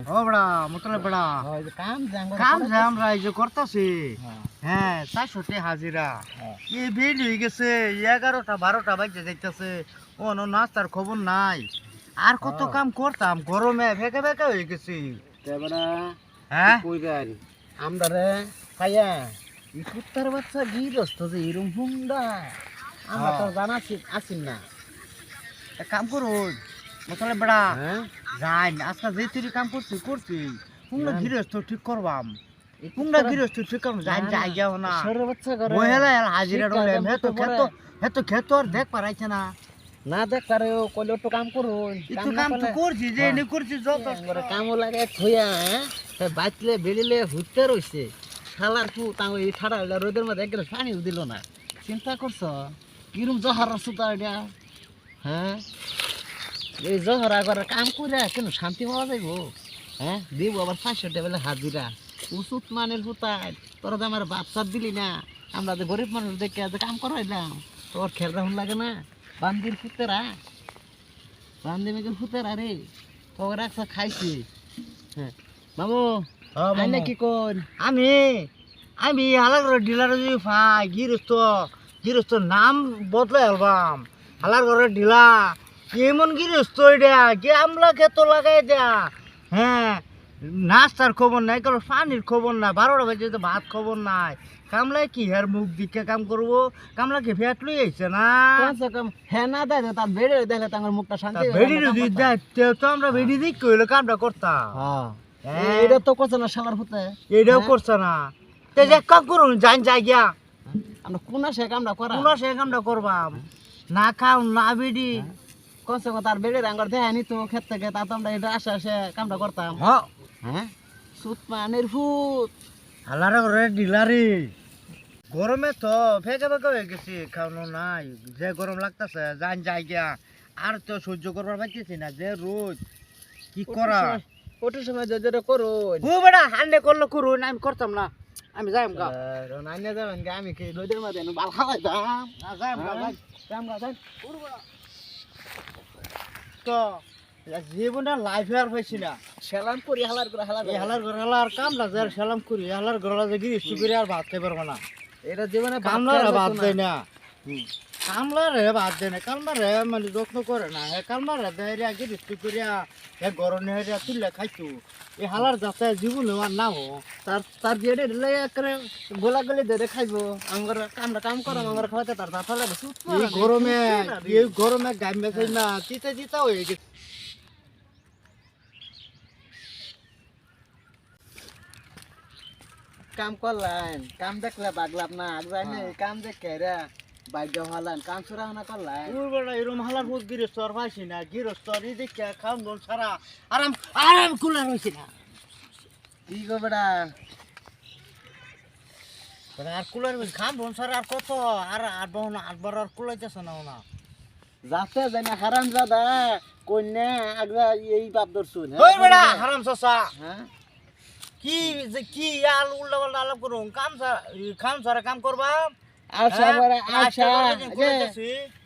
ও বড়া মোতলে বড়া কাম যে আমরা এই যে করতেছি হ্যাঁ 400 টাকা হাজিরা এই বিল হয়ে গেছে 11টা 12টা বাজে যাইতেছে ও নাস্তার খবর নাই আর কত কাম করতাম গরমে ভেকে ভেকে হয়ে গেছি হ্যাঁ আমরা রে খাইয়া এই কুত্তার বাচ্চা গিরস্ত যে এরম হুন্ডা আমরা তো জানাছি আসিন না এক কাম করুন মোতলে বড়া হ্যাঁ যাই আজকে যে তুই কাম করছি হুংনা গৃহস্থ ঠিক করবাম হুংনা গৃহস্থ ঠিক করবাম যাই যাই যাও না সরে বাচ্চা করে মহিলা হাজিরা রলে হেতো খেতো আর দেখ পারাইছে না না দেখ পারে ও কইলে তো কাম করুন একটু কাম তো করছি যে নি করছি যত করে কাম লাগে থইয়া বাঁচলে বেরিলে হুইতে রইছে শালার পু তাও এই ঠাড়া রোদের মধ্যে এক গ্লাস পানিও দিল না চিন্তা করছ কিরম জহর সুতা এটা হ্যাঁ এই জহরা করে কাম করে কেন শান্তি পাওয়া যাইব হ্যাঁ দিব আবার 500 টাকা হাজিরা উচুত মানের হুতায় তোরা তো আমার বাচ্চা দিলি না আমরা তো গরিব মানুষ দেখে কাম করাইলাম তোর খেল রাখুন লাগে না বান্দির ফুতেরা বান্দি মেঘের ফুতেরা রে তোর রাখছা খাইছি হ্যাঁ মামু আইনে কি কর আমি হালার ডিলার যদি পাই গৃহস্থ নাম বদলে আলবাম হালার ঘরের ডিলা কেমন গৃহস্থ এটা কে আমলা খেত লাগাই দেয়া হ্যাঁ নাস্তার খবর নাই কারণ পানির খবর নাই 12টা বাজে তো ভাত খবর নাই কামলাই কি হের মুখ দিকে কাম করবো কামলা কি ফ্যাট লই আইছে না হ্যাঁ না দেয় তার বেড়ে দেখলে তার মুখটা শান্তি বেড়ি যদি দেখতে তো আমরা বেড়ি দিক কইলে কামটা করতাম হ্যাঁ এটা তো করছে না শালার ফুতে এটাও করছে না তে যে কাম করুন যাই যাই গিয়া আমরা কোন সে কামটা করা সে কামটা করবাম না খাও না বেড়ি কমসে কম তার বেড়ে রাঙ্গর দেয়নি তো ক্ষেত থেকে তা তো আমরা এটা আসে আসে কামটা করতাম হ্যাঁ সুত পানের ফুট হালারে ঘরে ডিলারি গরমে তো ফেকে ফেকে হয়ে গেছি খাওয়ানো নাই যে গরম লাগতেছে যাই যাই গিয়া আর তো সহ্য করবার পাইতেছি না যে রোজ কি করা ওটার সময় যে যেটা করো ও বেটা হান্ডে করলে করুন আমি করতাম না আমি যাইম গা নাইনে যাবেন গা আমি কি রোদের মধ্যে বাল খাওয়াইতাম যাইম গা যাম গা যাই তো জীবনটা লাইফে আর পাইছি না সেলাম করি হালার করে হালার ঘর হালার কাম লাগে আর সালাম করি হালার ঘর যে গিরিস্তি করে আর ভাত খাই পারবো না এটা জীবনে কামলার ভাত দেয় না কামলার ভাত দেয় না কামলার মানে যত্ন করে না হে কামলার দেয় গিরিস্তি করিয়া হে গরমে হেরিয়া তুললে খাইছো এই হালার যাতে জীবন আর না হো তার জেডে দিলে করে গোলা গলি ধরে খাইবো আমার কামটা কাম করো আমার খাওয়াতে তার তাহলে এই গরমে গাম বেছে না তিতা তিতা হয়ে গেছে কাম করলেন কাম দেখলে বাগলাম না জানি কাম দেখে রে বাইক হলান কাম সুরা না করলেন বড় এরম হালার বহুত গৃহস্থ আর পাইছি না গৃহস্থ এই দেখে খাম দোল সারা আরাম আরাম কুলার হয়েছে না কি গো বেড়া আর কুলার হয়েছে খাম দোল সারা আর কত আর 8বার আর কুলাইতেছে না না যাতে জানি হারাম দাদা কন্যা আগরা এই বাপ দর্শুন ওই বেড়া হারাম চাচা হ্যাঁ কি যে কি আল উল্টা পাল্টা আলাপ করুন কাম সারা কাম করবা আশা করে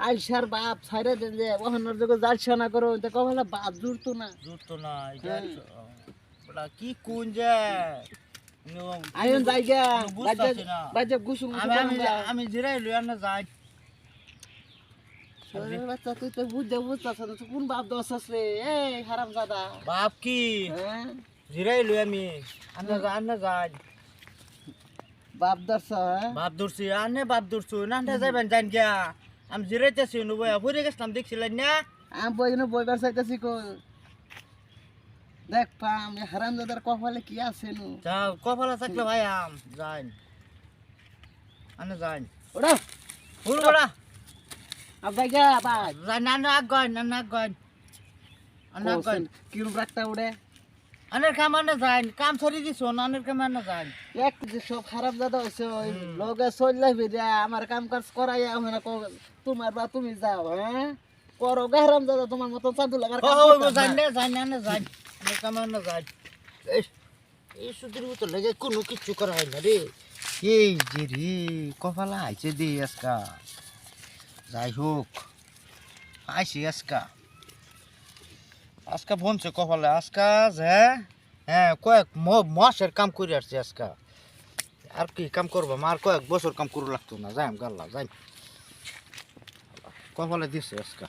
আশার বাপ ছাইরে দেন যে ওহনের যুগে যাচ্ছা না করো তো কবলে বাপ জুড়তো না বড়া কি কোন যে আইন জায়গা বাজে গুসু আমি জিরাই লই আর না যাই শরীরের বাচ্চা তুই তো বুঝতাছ না কোন বাপ দোষ আছে এই হারাম দাদা বাপ কি হ্যাঁ জিরাই লই আমি আন্না যাই বাপ দর্শ বাপ দূরছি আনে বাপ দূরছু না যাইবেন জান গিয়া আমি জিরাইতেছি নুবয়া ঘুরে গেছিলাম দেখছিলেন না আমি বইবার চাইতেছি কো দেখ পাম হারাম দাদার কপালে কি আছে নু যাও কপালে থাকলে ভাই আম যাই আনে যাই ওড়া ওড়া আবাই গা বাই যাই না গয় আনা গয় কিরম রাখতা উড়ে আনের কাম আনে যাই কাম ছড়ি দিছ আনের কাম আনে যাই এক যে সব খারাপ দাদা হইছে ওই লগে চললাই ফিরে আমার কাম কাজ করাইয়া হয় তোমার বা তুমি যাও হ্যাঁ করো হারাম দাদা তোমার মত চাঁদু লাগার যাই না যাই আনের কাম আনে যাই এই সুদির মতো লেগে কোনো কিছু করা হয় না রে এই যে রে কপালা আইছে দে আজকা যাই হোক আইছি আজকা বনছে কপালে আজকা যে হ্যাঁ কয়েক মাসের কাম করে আসছি আজকে আর কি কাম করবো আর কয়েক বছর কাম করে লাগতো না যাই গাল্লা যাই কপালে দিছে আজকে